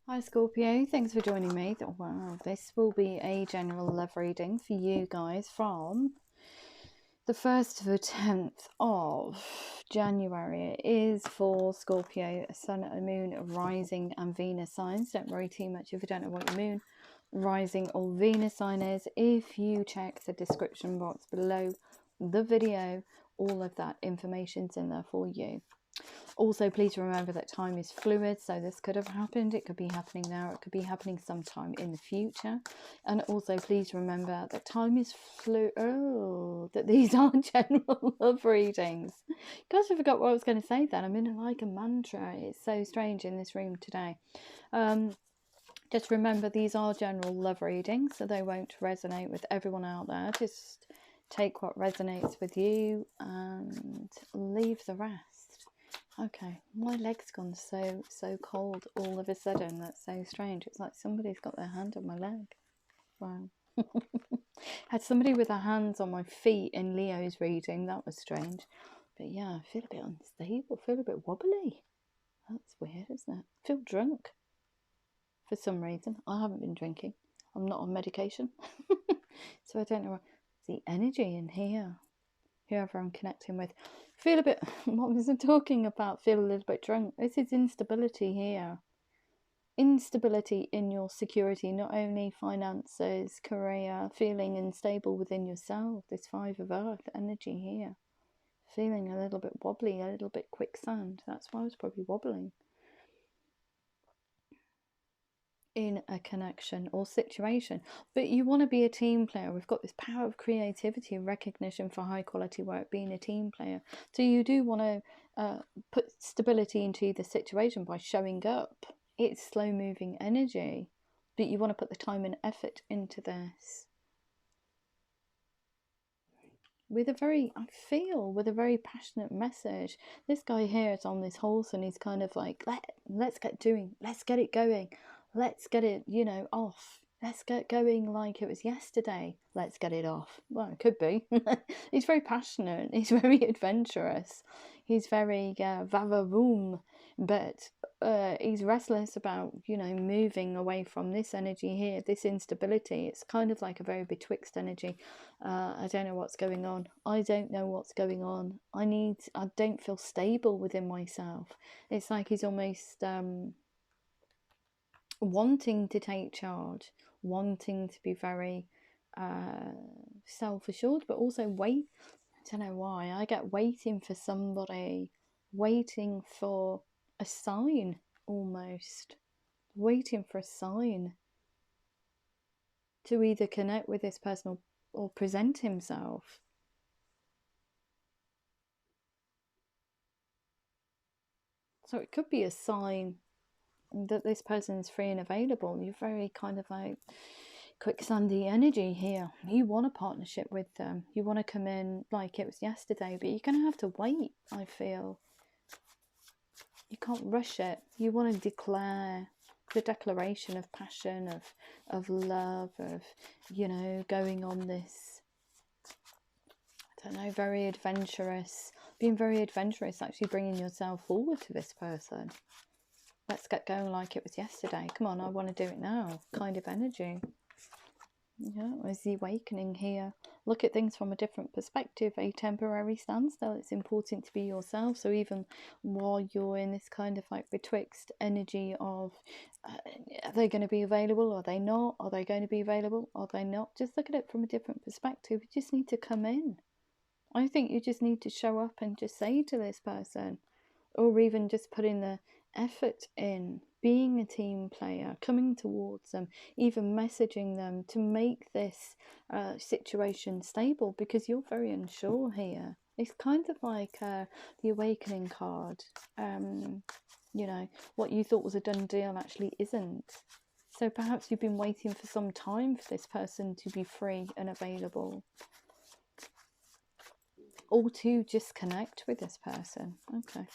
Hi Scorpio, thanks for joining me. Wow, this will be a general love reading for you guys from the 1st to the 10th of January. It is for Scorpio, Sun, Moon, Rising and Venus signs. Don't worry too much if you don't know what your Moon, Rising or Venus sign is. If you check the description box below the video, all of that information's in there for you. Also, please remember that time is fluid, so this could have happened, it could be happening now, it could be happening sometime in the future. And also, please remember that time is that these are general love readings. Gosh, I forgot what I was going to say then. I'm in like a mantra. It's so strange in this room today. Just remember, these are general love readings, so they won't resonate with everyone out there. Just take what resonates with you and leave the rest. Okay, my leg's gone so cold all of a sudden. That's so strange. It's like somebody's got their hand on my leg. Wow. Had somebody with their hands on my feet in Leo's reading. That was strange. But yeah, I feel a bit unstable. I feel a bit wobbly. That's weird, isn't it? I feel drunk for some reason. I haven't been drinking. I'm not on medication. So I don't know. The energy in here. Whoever I'm connecting with. Feel a bit, what was I talking about? Feel a little bit drunk. This is instability here. Instability in your security, not only finances, career, feeling unstable within yourself. This 5 of Earth energy here. Feeling a little bit wobbly, a little bit quicksand. That's why I was probably wobbling. In a connection or situation, but you want to be a team player. We've got this power of creativity and recognition for high quality work, being a team player. So you do want to put stability into the situation by showing up. It's slow moving energy, but you want to put the time and effort into this with a very, I feel, with a very passionate message. This guy here is on this horse and he's kind of like, let's get doing, let's get it going, let's get it, you know, off. Let's get going like it was yesterday. Let's get it off. Well, it could be. He's very passionate. He's very adventurous. He's very va-va-voom. But he's restless about, you know, moving away from this energy here, this instability. It's kind of like a very betwixt energy. I don't know what's going on. I don't know what's going on. I don't feel stable within myself. It's like he's almost wanting to take charge, wanting to be very self-assured, but also wait. I don't know why. I get waiting for somebody, waiting for a sign almost, waiting for a sign to either connect with this person or present himself. So it could be a sign that this person is free and available. You're very kind of like quicksandy energy here. You want a partnership with them. You want to come in like it was yesterday, but you're going to have to wait, I feel. You can't rush it. You want to declare the declaration of passion, of love, of, you know, going on this, I don't know, very adventurous, being very adventurous, actually bringing yourself forward to this person. Let's get going like it was yesterday. Come on, I want to do it now. Kind of energy. Yeah, there's the awakening here. Look at things from a different perspective. A temporary standstill. It's important to be yourself. So even while you're in this kind of like betwixt energy of are they going to be available? Are they not? Are they going to be available? Are they not? Just look at it from a different perspective. You just need to come in. I think you just need to show up and just say to this person, or even just putting the effort in, being a team player, coming towards them, even messaging them to make this situation stable, because you're very unsure here. It's kind of like the awakening card. You know, what you thought was a done deal actually isn't. So perhaps you've been waiting for some time for this person to be free and available, or to just connect with this person. Okay.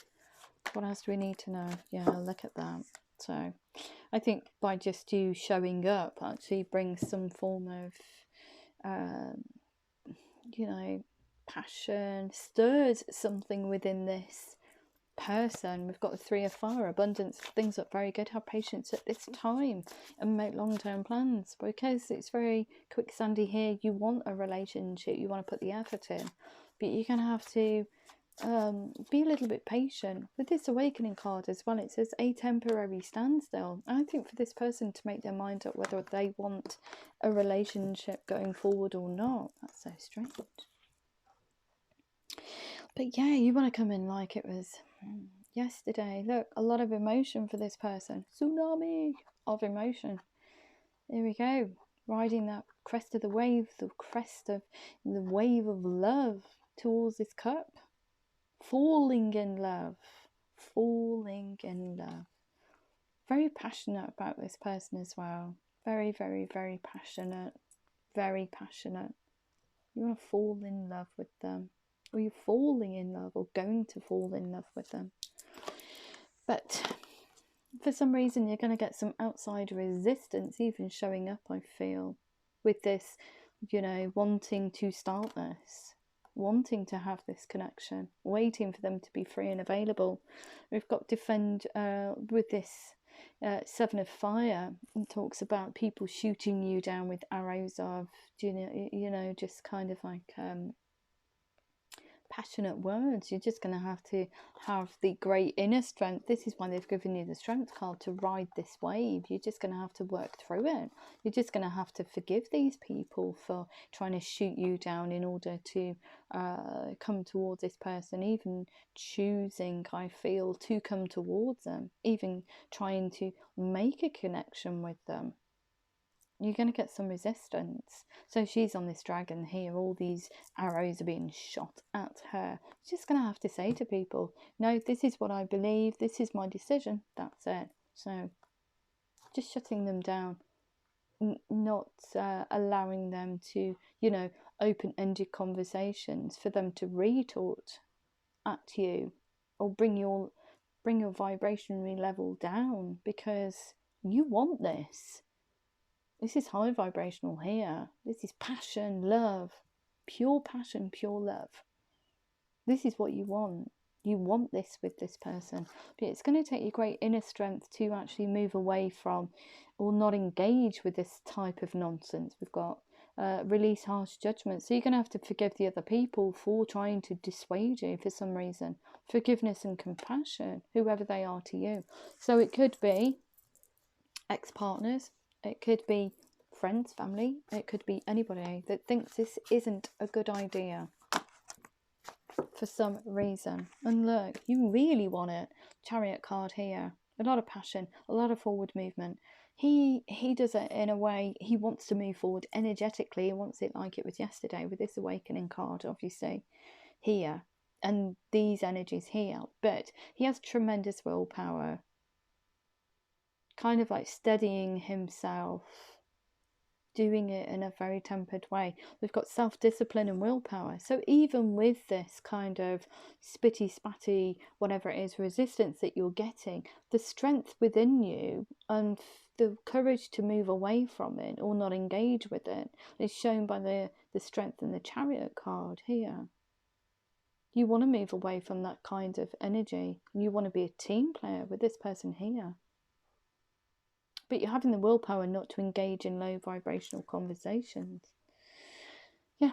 What else do we need to know? Yeah, look at that. So I think by just you showing up actually brings some form of, you know, passion, stirs something within this person. We've got the Three of Fire, abundance, things look very good. Have patience at this time and make long-term plans, because it's very quicksandy here. You want a relationship, you want to put the effort in, but you're going to have to be a little bit patient. With this Awakening card as well, it says a temporary standstill. I think for this person to make their mind up whether they want a relationship going forward or not. That's so strange. But yeah, you want to come in like it was yesterday. Look, a lot of emotion for this person. Tsunami of emotion. There we go. Riding that crest of the wave, the crest of the wave of love towards this cup. Falling in love. Falling in love. Very passionate about this person as well. Very, very, very passionate. Very passionate. You want to fall in love with them. Or you're falling in love, or going to fall in love with them. But for some reason you're going to get some outside resistance even showing up, I feel, with this, you know, wanting to start this, wanting to have this connection, waiting for them to be free and available. We've got defend with this Seven of Fire. It talks about people shooting you down with arrows of, you know, just kind of like passionate words. You're just going to have the great inner strength. This is why they've given you the Strength card, to ride this wave. You're just going to have to work through it. You're just going to have to forgive these people for trying to shoot you down in order to come towards this person, even choosing, I feel, to come towards them, even trying to make a connection with them. You're going to get some resistance. So she's on this dragon here. All these arrows are being shot at her. She's just going to have to say to people, no, this is what I believe. This is my decision. That's it. So just shutting them down. Not allowing them to, you know, open-ended conversations for them to retort at you or bring your vibrationary level down, because you want this. This is high vibrational here. This is passion, love, pure passion, pure love. This is what you want. You want this with this person. But it's going to take you great inner strength to actually move away from or not engage with this type of nonsense. We've got release harsh judgment. So you're going to have to forgive the other people for trying to dissuade you for some reason. Forgiveness and compassion, whoever they are to you. So it could be ex-partners. It could be friends, family. It could be anybody that thinks this isn't a good idea for some reason. And look, you really want it. Chariot card here. A lot of passion, a lot of forward movement. He does it in a way, he wants to move forward energetically. He wants it like it was yesterday with this Awakening card, obviously, here. And these energies here. But he has tremendous willpower. Kind of like steadying himself, doing it in a very tempered way. We've got self-discipline and willpower. So even with this kind of spitty, spatty, whatever it is, resistance that you're getting, the strength within you and the courage to move away from it or not engage with it is shown by the strength in the Chariot card here. You want to move away from that kind of energy. You want to be a team player with this person here. But you're having the willpower not to engage in low vibrational conversations. Yeah.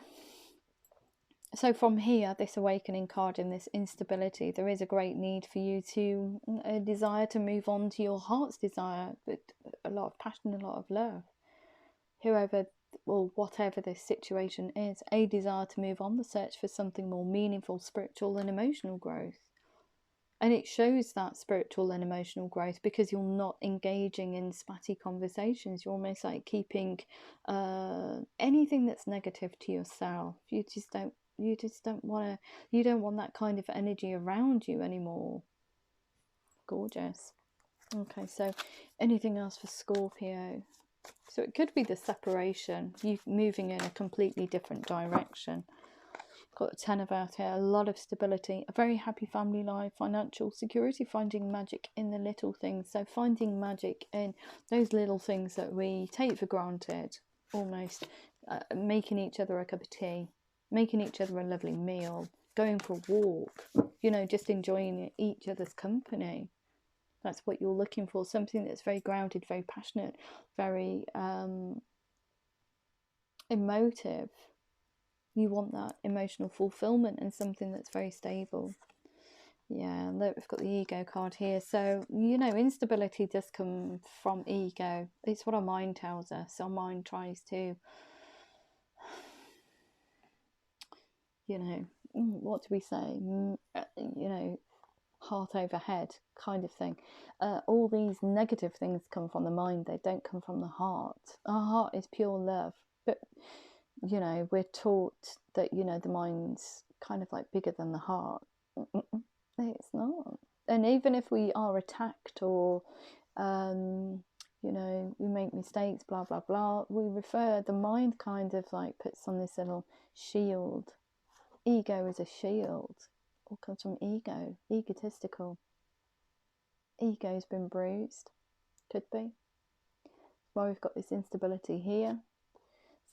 So from here, this Awakening card and this instability, there is a great need for you to, a desire to move on to your heart's desire, but a lot of passion, a lot of love. Whoever or whatever this situation is, a desire to move on, the search for something more meaningful, spiritual and emotional growth. And it shows that spiritual and emotional growth because you're not engaging in spatty conversations. You're almost like keeping anything that's negative to yourself. You don't want that kind of energy around you anymore. Gorgeous. Okay, so anything else for Scorpio? So it could be the separation, you moving in a completely different direction. Got a 10 about here, a lot of stability, a very happy family life, financial security, finding magic in the little things. So finding magic in those little things that we take for granted, almost making each other a cup of tea, making each other a lovely meal, going for a walk, you know, just enjoying each other's company. That's what you're looking for, something that's very grounded, very passionate, very emotive. You want that emotional fulfillment and something that's very stable. Yeah, look, we've got the ego card here. So, you know, instability does come from ego. It's what our mind tells us. Our mind tries to, you know, what do we say? You know, heart over head kind of thing. All these negative things come from the mind. They don't come from the heart. Our heart is pure love. But, you know, we're taught that, you know, the mind's kind of like bigger than the heart. It's not. And even if we are attacked or, you know, we make mistakes, blah, blah, blah, we refer, the mind kind of like puts on this little shield. Ego is a shield. All comes from ego, egotistical. Ego's been bruised. Could be. Well, we've got this instability here.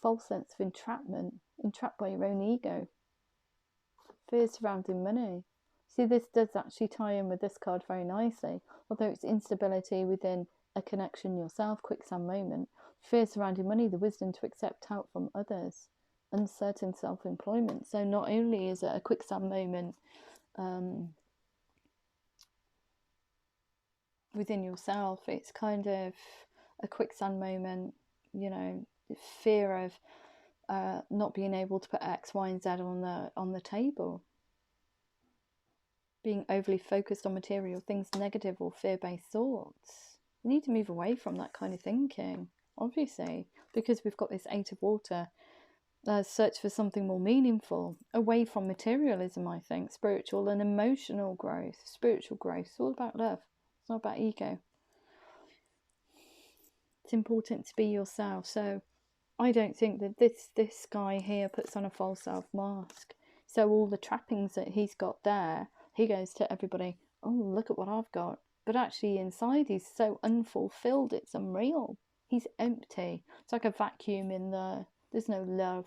False sense of entrapment. Entrapped by your own ego. Fears surrounding money. See, this does actually tie in with this card very nicely. Although it's instability within a connection yourself, quicksand moment. Fear surrounding money, the wisdom to accept help from others. Uncertain self-employment. So not only is it a quicksand moment within yourself, it's kind of a quicksand moment, you know, fear of not being able to put X, Y, and Z on the table. Being overly focused on material things, negative or fear-based thoughts. You need to move away from that kind of thinking, obviously, because we've got this 8 of water. Search for something more meaningful, away from materialism, I think. Spiritual and emotional growth. Spiritual growth, it's all about love. It's not about ego. It's important to be yourself. So I don't think that this guy here puts on a false self mask. So all the trappings that he's got there, he goes to everybody, oh, look at what I've got. But actually inside he's so unfulfilled, it's unreal. He's empty. It's like a vacuum in there. There's no love.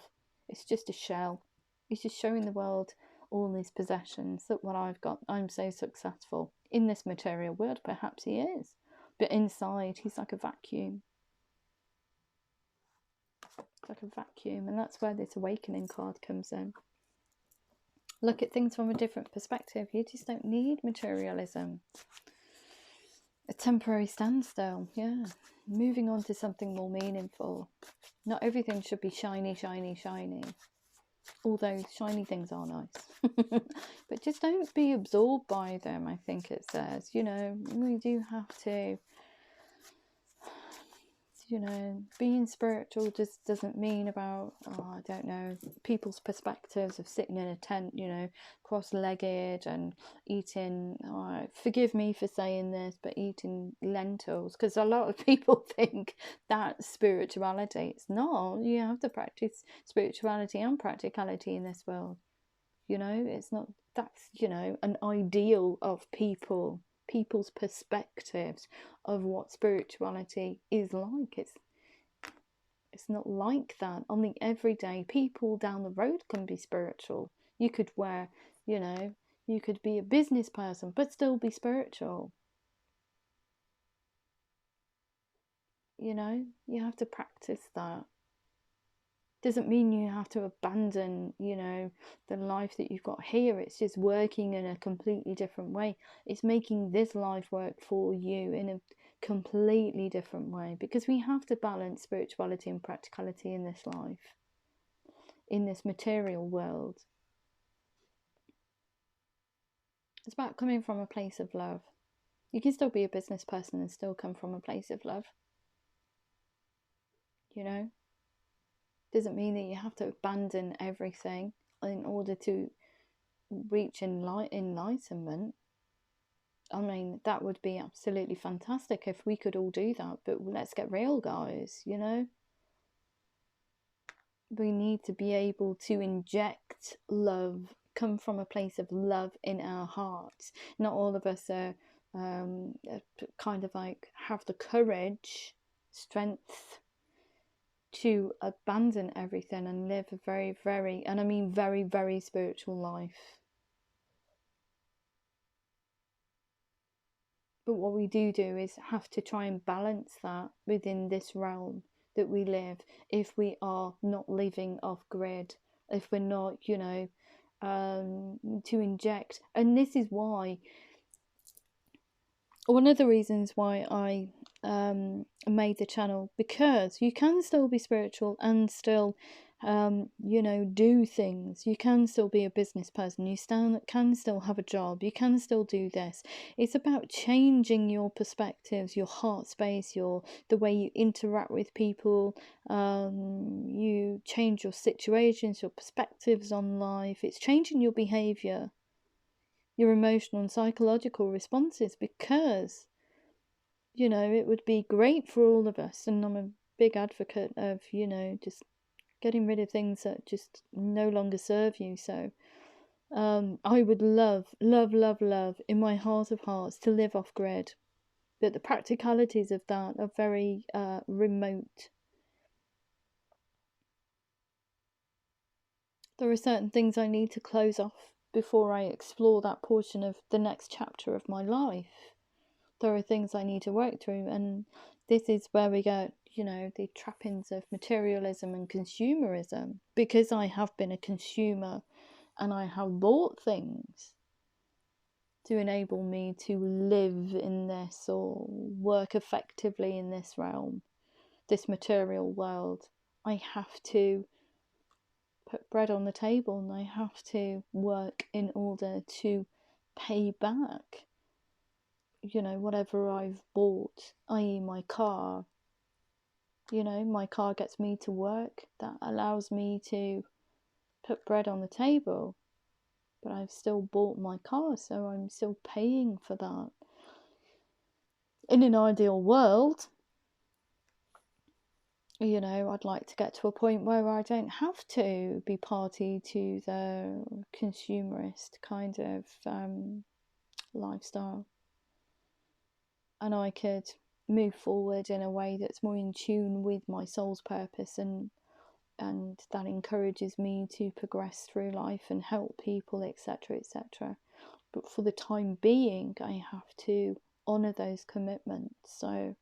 It's just a shell. He's just showing the world all his possessions. Look what I've got. I'm so successful. In this material world, perhaps he is. But inside, he's like a vacuum. It's like a vacuum. And that's where this awakening card comes in. Look at things from a different perspective. You just don't need materialism. A temporary standstill, yeah. Moving on to something more meaningful. Not everything should be shiny, shiny, shiny. Although shiny things are nice. But just don't be absorbed by them, I think it says. You know, we do have to, you know, being spiritual just doesn't mean about, oh, I don't know, people's perspectives of sitting in a tent, you know, cross-legged and eating, forgive me for saying this, but eating lentils, because a lot of people think that's spirituality. It's not. You have to practice spirituality and practicality in this world. You know, it's not, that's, you know, an ideal of people's perspectives of what spirituality is like. It's not like that. On the everyday, people down the road can be spiritual. You could wear, you know, you could be a business person but still be spiritual. You know, you have to practice that. Doesn't mean you have to abandon, you know, the life that you've got here. It's just working in a completely different way. It's making this life work for you in a completely different way, because we have to balance spirituality and practicality in this life, in this material world. It's about coming from a place of love. You can still be a business person and still come from a place of love, you know. Doesn't mean that you have to abandon everything in order to reach enlightenment. I mean, that would be absolutely fantastic if we could all do that, but let's get real, guys, you know. We need to be able to inject love, come from a place of love in our hearts. Not all of us are kind of like have the courage, strength to abandon everything and live a very, very, and I mean very, very spiritual life. But what we do is have to try and balance that within this realm that we live, if we are not living off grid, if we're not, to inject. And this is why, one of the reasons why I made the channel, because you can still be spiritual and still do things. You can still be a business person, you can still have a job, you can still do this. It's about changing your perspectives, your heart space, the way you interact with people. You change your situations, your perspectives on life. It's changing your behavior, your emotional and psychological responses, because it would be great for all of us. And I'm a big advocate of just getting rid of things that just no longer serve you. So I would love in my heart of hearts to live off grid, but the practicalities of that are very remote. There are certain things I need to close off before I explore that portion of the next chapter of my life. There are things I need to work through, and this is where we get, the trappings of materialism and consumerism, because I have been a consumer and I have bought things to enable me to live in this or work effectively in this realm, this material world. I have to put bread on the table, and I have to work in order to pay back whatever I've bought, i.e. my car. My car gets me to work, that allows me to put bread on the table, but I've still bought my car, so I'm still paying for that. In an ideal world, I'd like to get to a point where I don't have to be party to the consumerist kind of lifestyle, and I could move forward in a way that's more in tune with my soul's purpose, and that encourages me to progress through life and help people, etc., etc. But for the time being, I have to honour those commitments. So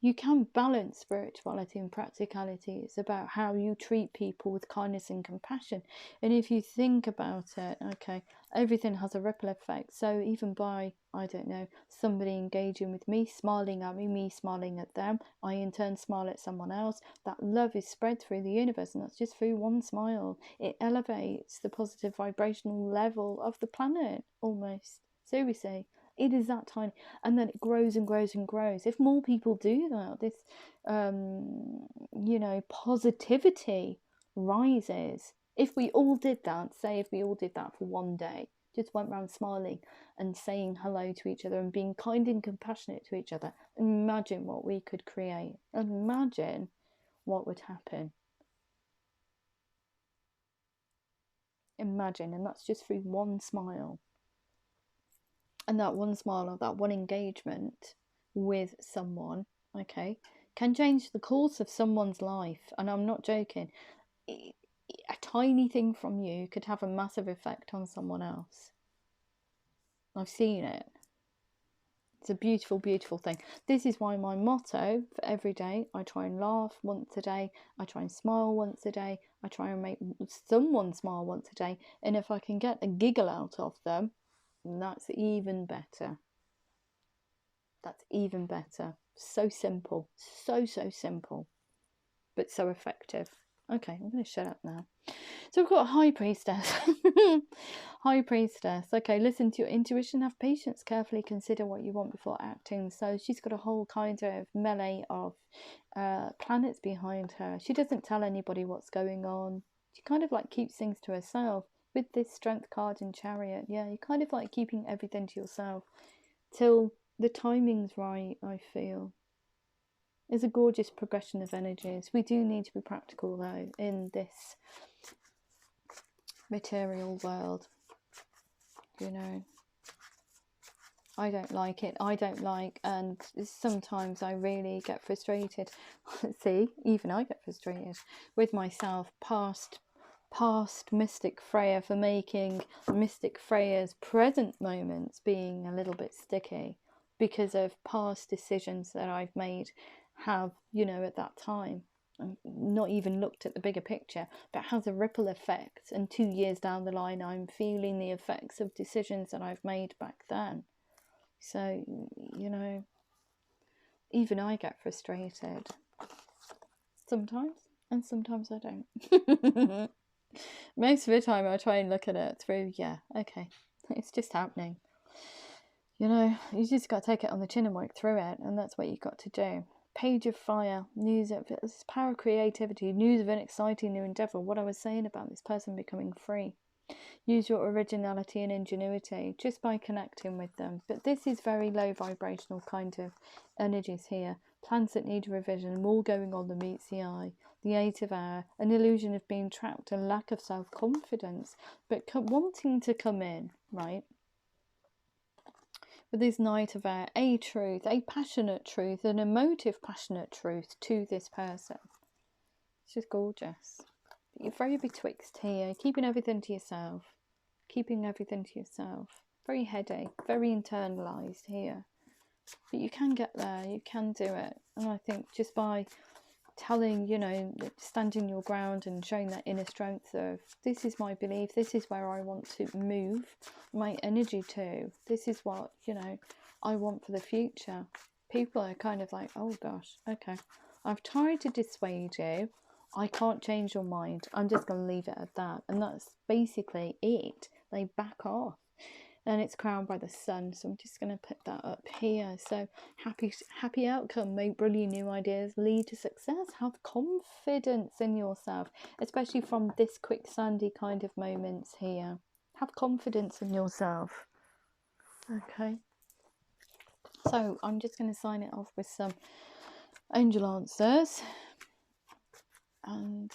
you can balance spirituality and practicality. It's about how you treat people with kindness and compassion. And if you think about it, okay, everything has a ripple effect. So even by, I don't know, somebody engaging with me, smiling at me smiling at them, I in turn smile at someone else, that love is spread through the universe, and that's just through one smile. It elevates the positive vibrational level of the planet, almost. Seriously. It is that tiny, and then it grows and grows and grows. If more people do that, this, positivity rises. If we all did that, say if we all did that for one day, just went around smiling and saying hello to each other and being kind and compassionate to each other, imagine what we could create. Imagine what would happen. Imagine, and that's just through one smile. And that one smile or that one engagement with someone, okay, can change the course of someone's life. And I'm not joking. A tiny thing from you could have a massive effect on someone else. I've seen it. It's a beautiful, beautiful thing. This is why my motto for every day, I try and laugh once a day, I try and smile once a day, I try and make someone smile once a day. And if I can get a giggle out of them, that's even better. That's even better. So simple. So simple. But so effective. Okay, I'm going to shut up now. So we've got a High Priestess. High Priestess. Okay, listen to your intuition. Have patience. Carefully consider what you want before acting. So she's got a whole kind of melee of planets behind her. She doesn't tell anybody what's going on. She kind of like keeps things to herself. With this Strength card in Chariot, yeah, you're kind of like keeping everything to yourself till the timing's right, I feel. It's a gorgeous progression of energies. We do need to be practical, though, in this material world. I don't like it. And sometimes I really get frustrated. See, even I get frustrated with myself past Mystic Freyja for making Mystic Freyja's present moments being a little bit sticky. because of past decisions that I've made have, you know, at that time, not even looked at the bigger picture, but has a ripple effect. And 2 years down the line, I'm feeling the effects of decisions that I've made back then. So, you know, even I get frustrated sometimes, and sometimes I don't. Most of the time I try and look at it through, yeah, okay, it's just happening. You know, you just got to take it on the chin and work through it, and that's what you've got to do. Page of Fire, news of this power of creativity, news of an exciting new endeavour. What I was saying about this person becoming free. Use your originality and ingenuity just by connecting with them. But this is very low vibrational kind of energies here. Plans that need revision, more going on than meets the eye. The Eight of Air, an illusion of being trapped, a lack of self-confidence, but wanting to come in, right? With this Knight of Air, a truth, a passionate truth, an emotive passionate truth to this person. It's just gorgeous. But you're very betwixt here, keeping everything to yourself. Keeping everything to yourself. Very headache, very internalised here. But you can get there, you can do it. And I think just by telling, you know, standing your ground and showing that inner strength of, this is my belief, this is where I want to move my energy to, this is what, you know, I want for the future. People are kind of like, oh gosh, okay, I've tried to dissuade you, I can't change your mind, I'm just going to leave it at that. And that's basically it. They back off. And it's crowned by the sun, so I'm just going to put that up here. So happy outcome, make brilliant new ideas, lead to success, have confidence in yourself, especially from this quicksandy kind of moments here. Have confidence in yourself. Okay, so I'm just going to sign it off with some angel answers and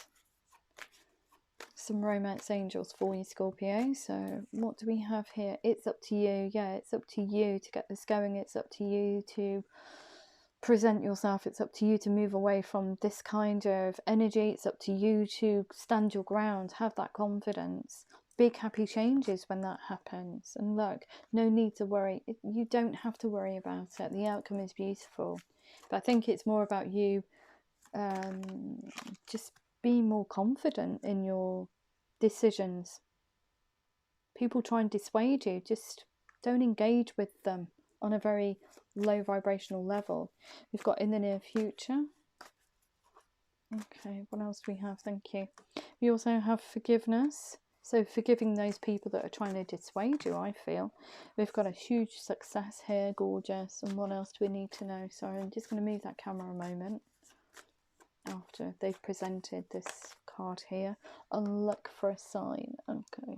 some romance angels for you, Scorpio. So what do we have here? It's up to you. Yeah, it's up to you to get this going. It's up to you to present yourself. It's up to you to move away from this kind of energy. It's up to you to stand your ground, have that confidence. Big happy changes when that happens. And look, no need to worry. You don't have to worry about it. The outcome is beautiful. But I think it's more about you just being more confident in your decisions. People try and dissuade you, just don't engage with them on a very low vibrational level. We've got in the near future. Okay, what else do we have? Thank you. We also have forgiveness, so forgiving those people that are trying to dissuade you. I feel we've got a huge success here, gorgeous. And what else do we need to know? Sorry, I'm just going to move that camera a moment after they've presented this card here. And look for a sign. Okay.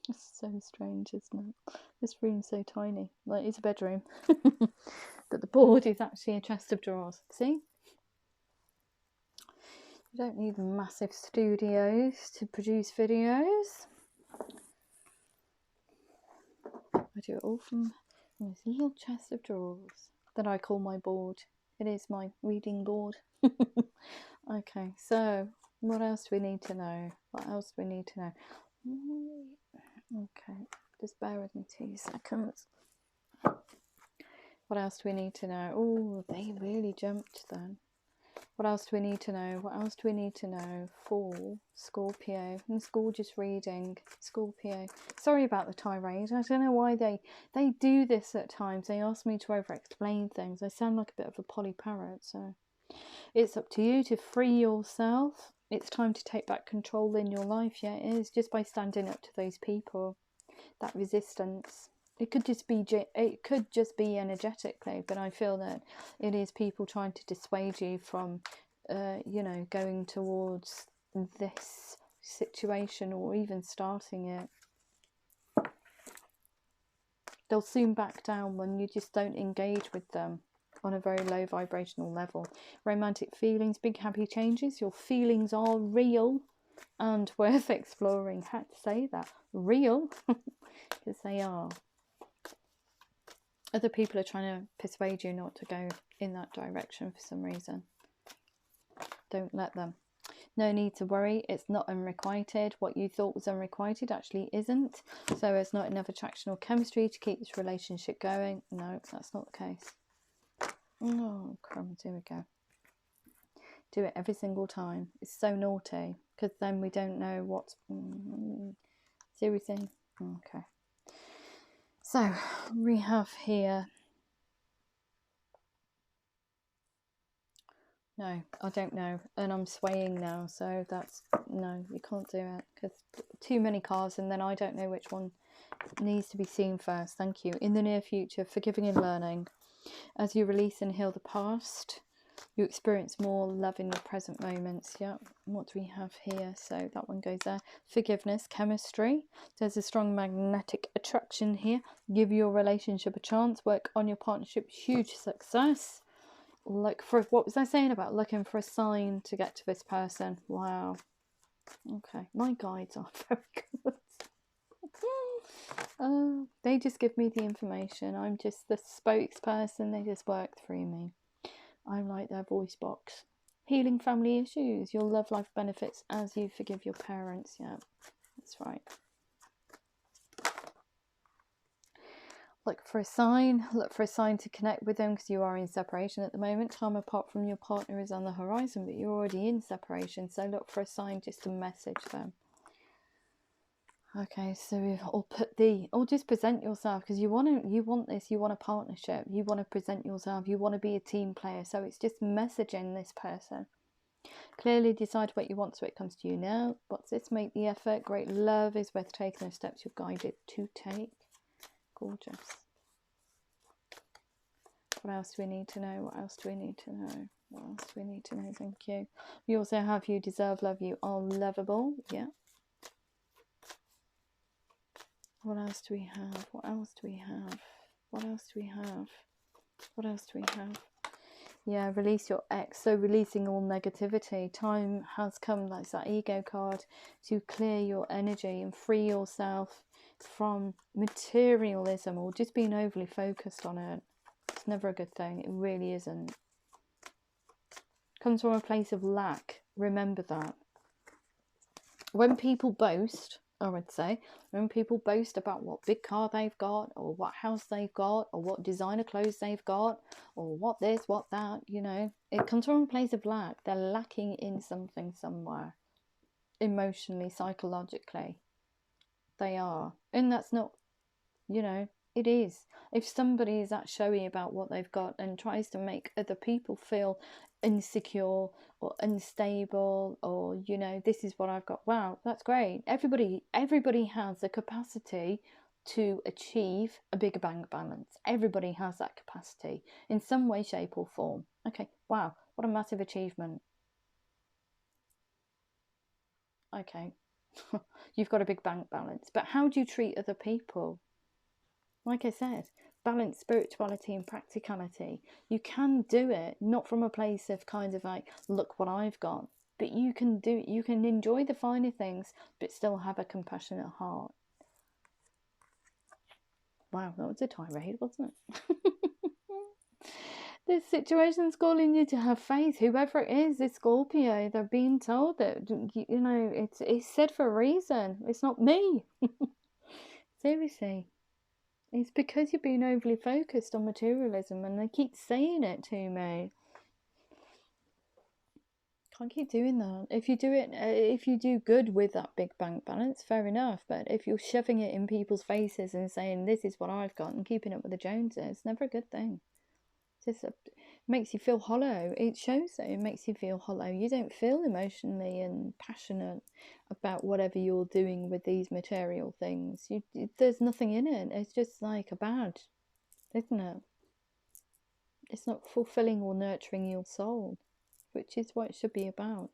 It's so strange, isn't it? This room's so tiny. Like, it's a bedroom. But the board is actually a chest of drawers. See? You don't need massive studios to produce videos. I do it all from this little chest of drawers that I call my board. It is my reading board. Okay, so what else do we need to know? What else do we need to know? Okay, just bear with me 2 seconds. What else do we need to know? Oh, they really jumped then. What else do we need to know? What else do we need to know for Scorpio? And this gorgeous reading, Scorpio. Sorry about the tirade. I don't know why they do this at times. They ask me to over-explain things. I sound like a bit of a Polly Parrot. So it's up to you to free yourself. It's time to take back control in your life. Yeah, it is. Just by standing up to those people. That resistance. It could just be energetically, but I feel that it is people trying to dissuade you from, you know, going towards this situation or even starting it. They'll soon back down when you just don't engage with them on a very low vibrational level. Romantic feelings, big happy changes. Your feelings are real and worth exploring. Had to say that. Real, because they are. Other people are trying to persuade you not to go in that direction for some reason. Don't let them. No need to worry, it's not unrequited. What you thought was unrequited actually isn't. So there's not enough attraction or chemistry to keep this relationship going. No, that's not the case. Oh, crumbs, here we go. Do it every single time. It's so naughty, because then we don't know what's... seriously? Okay. So, we have here... No, I don't know. And I'm swaying now, so that's... No, you can't do it, because too many cards, and then I don't know which one needs to be seen first. Thank you. In the near future, forgiving and learning. As you release and heal the past, you experience more love in your present moments. Yeah. What do we have here? So that one goes there. Forgiveness, chemistry. There's a strong magnetic attraction here. Give your relationship a chance. Work on your partnership. Huge success. Look for... What was I saying about looking for a sign to get to this person? Wow. Okay. My guides are very good. They just give me the information. I'm just the spokesperson. They just work through me. I'm like their voice box. Healing family issues. Your love life benefits as you forgive your parents. Yeah, that's right. Look for a sign. Look for a sign to connect with them, because you are in separation at the moment. Time apart from your partner is on the horizon, but you're already in separation. So look for a sign just to message them. Okay, so we'll put the... Or just present yourself, because you want this. You want a partnership. You want to present yourself. You want to be a team player. So it's just messaging this person. Clearly decide what you want so it comes to you now. What's this? Make the effort. Great love is worth taking the steps you're guided to take. Gorgeous. What else do we need to know? What else do we need to know? What else do we need to know? Thank you. We also have you deserve love. You are lovable. Yeah. What else do we have? What else do we have? What else do we have? What else do we have? Yeah, release your ex. So releasing all negativity. Time has come, that's that ego card, to clear your energy and free yourself from materialism or just being overly focused on it. It's never a good thing. It really isn't. Comes from a place of lack. Remember that. When people boast, I would say, when people boast about what big car they've got, or what house they've got, or what designer clothes they've got, or what this, what that, you know, it comes from a place of lack. They're lacking in something somewhere, emotionally, psychologically. They are. And that's not, you know, it is. If somebody is that showy about what they've got and tries to make other people feel insecure or unstable, or, you know, this is what I've got, wow, that's great. Everybody has the capacity to achieve a bigger bank balance. Everybody has that capacity in some way, shape or form. Okay, wow, what a massive achievement. Okay. You've got a big bank balance, but how do you treat other people? Like I said, balance spirituality and practicality. You can do it not from a place of kind of like, look what I've got, but you can do it. You can enjoy the finer things but still have a compassionate heart. Wow, that was a tirade, wasn't it? This situation's calling you to have faith. Whoever it is, this Scorpio, they're being told that, you know, it's said for a reason. It's not me. Seriously. It's because you're being overly focused on materialism, and they keep saying it to me. Can't keep doing that. If you do it, if you do good with that big bank balance, fair enough. But if you're shoving it in people's faces and saying, this is what I've got, and keeping up with the Joneses, it's never a good thing. It makes you feel hollow. It shows that it makes you feel hollow. You don't feel emotionally and passionate about whatever you're doing with these material things. There's nothing in it. It's just like a badge, isn't it? It's not fulfilling or nurturing your soul, which is what it should be about.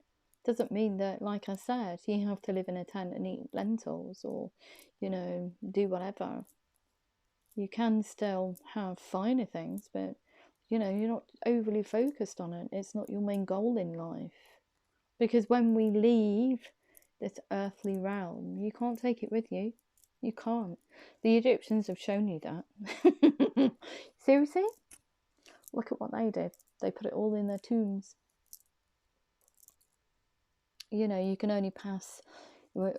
Doesn't mean that, like I said, you have to live in a tent and eat lentils or, you know, do whatever. You can still have finer things, but, you know, you're not overly focused on it. It's not your main goal in life. Because when we leave this earthly realm, you can't take it with you. You can't. The Egyptians have shown you that. Seriously? Look at what they did. They put it all in their tombs. you know, you can only pass,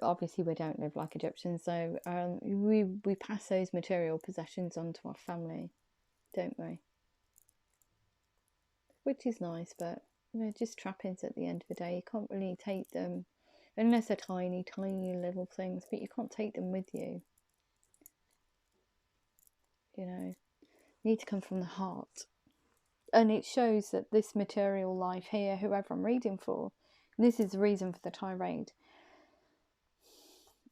obviously we don't live like Egyptians, so we pass those material possessions on to our family, don't we? Which is nice, but you know, just trappings at the end of the day. You can't really take them, unless they're tiny, tiny little things, but you can't take them with you. You know, you need to come from the heart. And it shows that this material life here, whoever I'm reading for, and this is the reason for the tirade,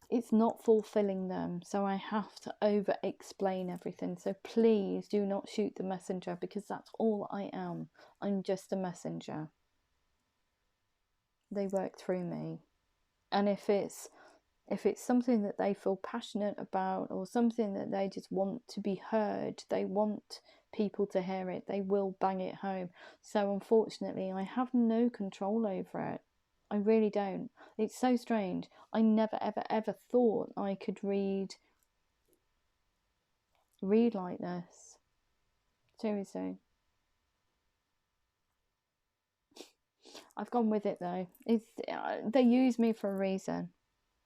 it's not fulfilling them, so I have to over explain everything. So please do not shoot the messenger, because that's all I am. I'm just a messenger. They work through me, and if it's something that they feel passionate about, or something that they just want to be heard, they want people to hear it, they will bang it home. So unfortunately I have no control over it. I really don't. It's so strange. I never ever ever thought I could read like this. Seriously. I've gone with it though. It's they use me for a reason.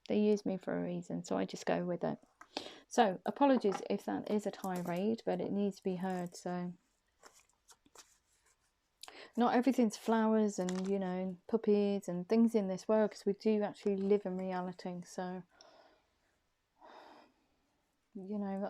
They use me for a reason, so I just go with it. So apologies if that is a tirade, but it needs to be heard. So not everything's flowers and, you know, puppies and things in this world, because we do actually live in reality. So, you know,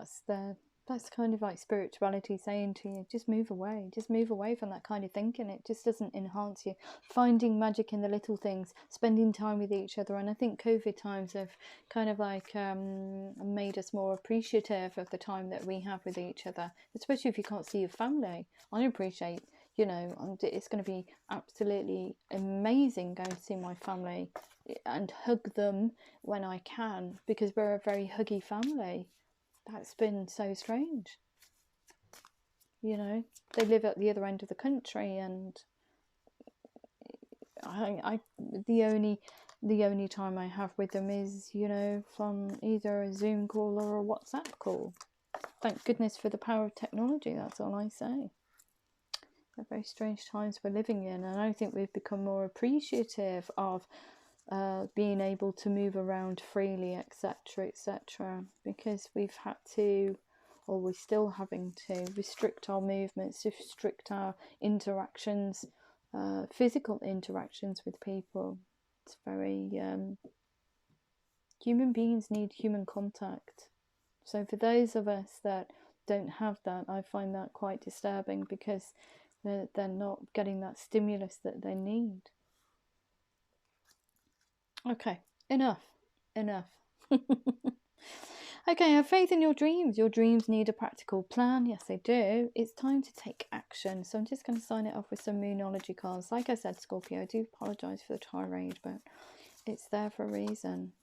that's kind of like spirituality saying to you, just move away from that kind of thinking. It just doesn't enhance you. Finding magic in the little things, spending time with each other. And I think COVID times have kind of like made us more appreciative of the time that we have with each other, especially if you can't see your family. I appreciate, you know, it's going to be absolutely amazing going to see my family and hug them when I can, because we're a very huggy family. That's been so strange. You know, they live at the other end of the country, and the only time I have with them is, you know, from either a Zoom call or a WhatsApp call. Thank goodness for the power of technology, that's all I say. They're very strange times we're living in, and I think we've become more appreciative of being able to move around freely, etc., etc., because we've had to, or we're still having to, restrict our movements, restrict our interactions, physical interactions with people. It's very human beings need human contact. So for those of us that don't have that, I find that quite disturbing, because they're not getting that stimulus that they need. Okay, enough. Okay, have faith in your dreams. Your dreams need a practical plan. Yes, they do. It's time to take action. So I'm just going to sign it off with some Moonology cards. Like I said, Scorpio, I do apologise for the tirade, but it's there for a reason.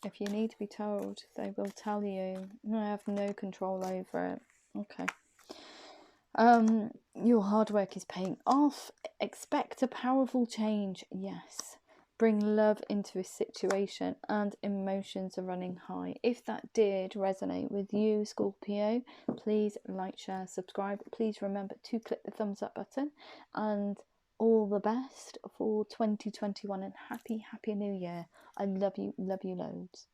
If you need to be told, they will tell you. I have no control over it. Okay. Your hard work is paying off. Expect a powerful change. Yes. Bring love into a situation, and emotions are running high. If that did resonate with you, Scorpio, please like, share, subscribe. Please remember to click the thumbs up button, and all the best for 2021, and happy new year. I love you loads.